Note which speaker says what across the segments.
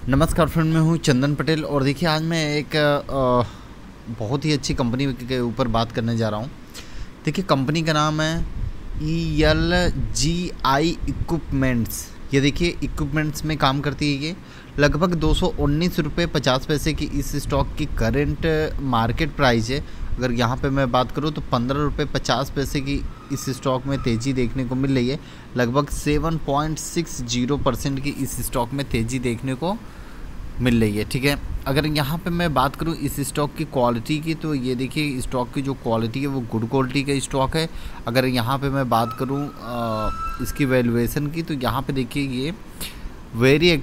Speaker 1: नमस्कार फ्रेंड, मैं हूं चंदन पटेल और देखिए आज मैं एक बहुत ही अच्छी कंपनी के ऊपर बात करने जा रहा हूं। देखिए कंपनी का नाम है ELGI इक्विपमेंट्स। ये देखिए इक्विपमेंट्स में काम करती है। ये लगभग 219 रुपये 50 पैसे की इस स्टॉक की करंट मार्केट प्राइस है। अगर यहाँ पे मैं बात करूँ तो 15 रुपये 50 पैसे की इस स्टॉक में तेज़ी देखने को मिल रही है। लगभग 7.60% की इस स्टॉक में तेज़ी देखने को मिल रही है। ठीक है, अगर यहाँ पे मैं बात करूँ इस स्टॉक की क्वालिटी की, तो ये देखिए स्टॉक की जो क्वालिटी है वो गुड क्वालिटी का स्टॉक है। अगर यहाँ पे मैं बात करूँ इसकी वैल्यूएशन की, तो यहाँ पे देखिए ये वेरी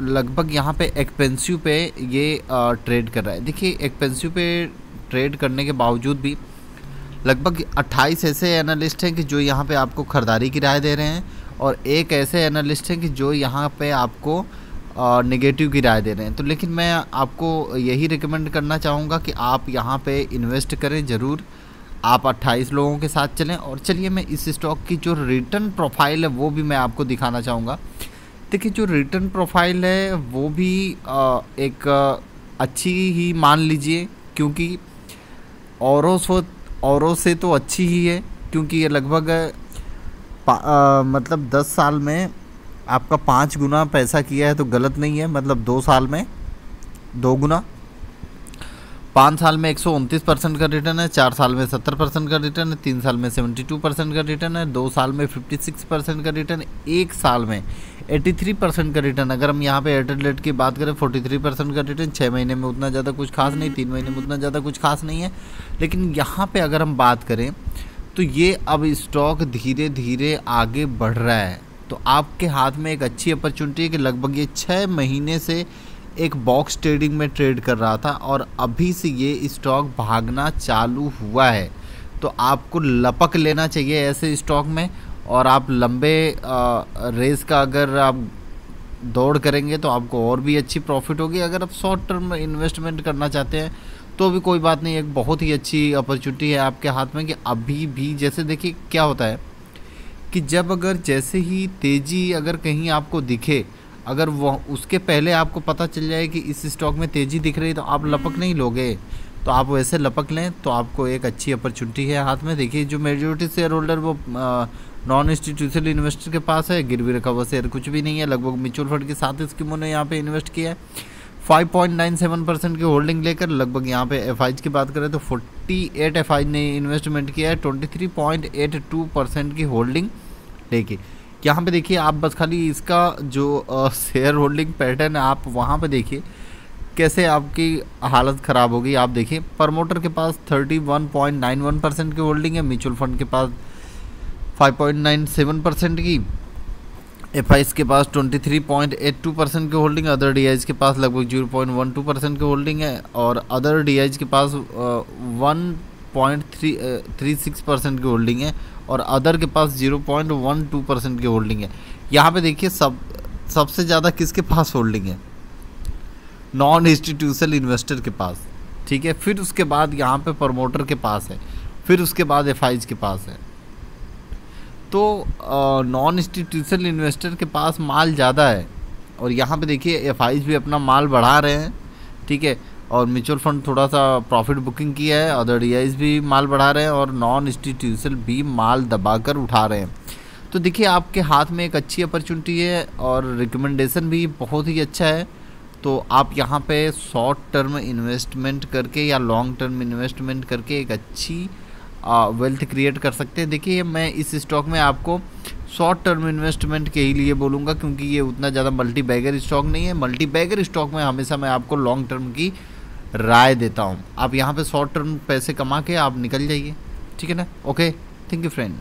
Speaker 1: लगभग यहाँ पे एक्सपेंसिव पे ये ट्रेड कर रहा है। देखिए एक्सपेंसिव पे ट्रेड करने के बावजूद भी लगभग 28 ऐसे एनालिस्ट हैं कि जो यहाँ पे आपको ख़रीदारी की राय दे रहे हैं, और एक ऐसे एनालिस्ट हैं कि जो यहाँ पे आपको नेगेटिव की राय दे रहे हैं। तो लेकिन मैं आपको यही रिकमेंड करना चाहूँगा कि आप यहाँ पे इन्वेस्ट करें ज़रूर। आप 28 लोगों के साथ चलें। और चलिए मैं इस स्टॉक की जो रिटर्न प्रोफाइल है वो भी मैं आपको दिखाना चाहूँगा। देखिए जो रिटर्न प्रोफाइल है वो भी एक अच्छी ही मान लीजिए, क्योंकि औरों से तो अच्छी ही है, क्योंकि ये लगभग मतलब 10 साल में आपका 5 गुना पैसा किया है तो गलत नहीं है। मतलब 2 साल में 2 गुना, 5 साल में 129% का रिटर्न है, 4 साल में 70% का रिटर्न है, 3 साल में 72% का रिटर्न है, 2 साल में 56% का रिटर्न, 1 साल में 83% का रिटर्न। अगर हम यहाँ पे एयरटेल रेट की बात करें 43% का रिटर्न। 6 महीने में उतना ज़्यादा कुछ खास नहीं, 3 महीने में उतना ज़्यादा कुछ खास नहीं है। लेकिन यहाँ पे अगर हम बात करें तो ये अब स्टॉक धीरे धीरे आगे बढ़ रहा है। तो आपके हाथ में एक अच्छी अपॉर्चुनिटी है कि लगभग ये 6 महीने से एक बॉक्स ट्रेडिंग में ट्रेड कर रहा था और अभी से ये स्टॉक भागना चालू हुआ है। तो आपको लपक लेना चाहिए ऐसे स्टॉक में, और आप लंबे रेस का अगर आप दौड़ करेंगे तो आपको और भी अच्छी प्रॉफिट होगी। अगर आप शॉर्ट टर्म में इन्वेस्टमेंट करना चाहते हैं तो भी कोई बात नहीं, एक बहुत ही अच्छी अपॉर्चुनिटी है आपके हाथ में कि अभी भी जैसे देखिए क्या होता है कि जब अगर जैसे ही तेज़ी अगर कहीं आपको दिखे, अगर वो उसके पहले आपको पता चल जाए कि इस स्टॉक में तेज़ी दिख रही है, तो आप लपक नहीं लोगे। तो आप वैसे लपक लें तो आपको एक अच्छी अपॉर्चुनिटी है हाथ में। देखिए जो मेजॉरिटी शेयर होल्डर वो नॉन इंस्टीट्यूशनल इन्वेस्टर के पास है, गिरवी रखा हुआ शेयर कुछ भी नहीं है। लगभग म्यूचुअल फंड के 7 स्कीमों ने यहाँ पे इन्वेस्ट किया है। 5.97% की होल्डिंग लेकर लगभग यहाँ पे एफआईज की बात करें तो 48 एफआईज ने इन्वेस्टमेंट किया है 23.82% की होल्डिंग लेके। यहाँ पे देखिए आप बस खाली इसका जो शेयर होल्डिंग पैटर्न है आप वहाँ पे देखिए कैसे आपकी हालत ख़राब होगी। आप देखिए प्रमोटर के पास 31.91% की होल्डिंग है, म्यूचुअल फंड के पास 5.97% की, एफआईज के पास 23.82% की होल्डिंग, अदर डीआईज के पास लगभग 0.12% की होल्डिंग है, और अदर डीआईज के पास 1.36% की होल्डिंग है, और अदर के पास 0.12% की होल्डिंग है। यहाँ पे देखिए सबसे ज़्यादा किसके पास होल्डिंग है? नॉन इंस्टीट्यूशनल इन्वेस्टर के पास। ठीक है, फिर उसके बाद यहाँ पे प्रमोटर के पास है, फिर उसके बाद एफआईज के पास है। तो नॉन इंस्टीट्यूशनल इन्वेस्टर के पास माल ज़्यादा है, और यहाँ पे देखिए एफआईज भी अपना माल बढ़ा रहे हैं। ठीक है, और म्यूचुअल फंड थोड़ा सा प्रॉफिट बुकिंग किया है, अदर डीआईज भी माल बढ़ा रहे हैं, और नॉन इंस्टीट्यूशनल भी माल दबाकर उठा रहे हैं। तो देखिए आपके हाथ में एक अच्छी अपॉर्चुनिटी है, और रिकमेंडेशन भी बहुत ही अच्छा है। तो आप यहाँ पे शॉर्ट टर्म इन्वेस्टमेंट करके या लॉन्ग टर्म इन्वेस्टमेंट करके एक अच्छी वेल्थ क्रिएट कर सकते हैं। देखिए मैं इस स्टॉक में आपको शॉर्ट टर्म इन्वेस्टमेंट के ही लिए बोलूँगा, क्योंकि ये उतना ज़्यादा मल्टी बैगर स्टॉक नहीं है। मल्टी बैगर स्टॉक में हमेशा मैं आपको लॉन्ग टर्म की राय देता हूँ। आप यहाँ पे शॉर्ट टर्म पैसे कमा के आप निकल जाइए। ठीक है ना? Okay, thank you friend.